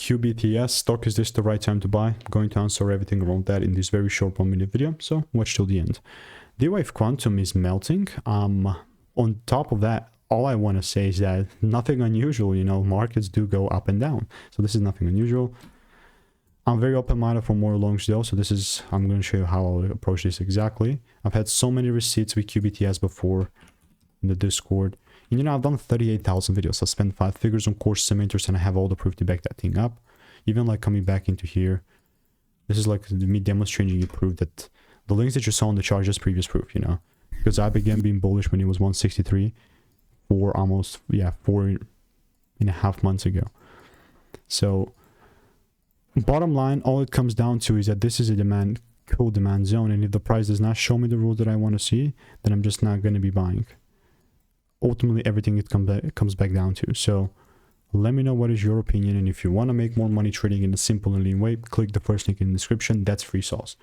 QBTS stock, is this the right time to buy? I'm going to answer everything around that in this very short 1-minute video, so watch till the end. D-Wave Quantum is melting. On top of that, all I want to say is that nothing unusual, you know, markets do go up and down. So this is nothing unusual. I'm very open-minded for more longs though, so I'm going to show you how I'll approach this exactly. I've had so many receipts with QBTS before in the Discord. And you know, I've done 38,000 videos. I spent 5 figures on course simulators and I have all the proof to back that thing up. Even like coming back into here, this is like me demonstrating you proof that the links that you saw on the chart just previous proof, you know. Because I began being bullish when it was 163 for almost, yeah, 4.5 months ago. So bottom line, all it comes down to is that this is a cool demand zone, and if the price does not show me the rules that I want to see, then I'm just not going to be buying. Ultimately, everything it comes back down to. So let me know what is your opinion, and if you want to make more money trading in a simple and lean way, click the first link in the description. That's free sauce.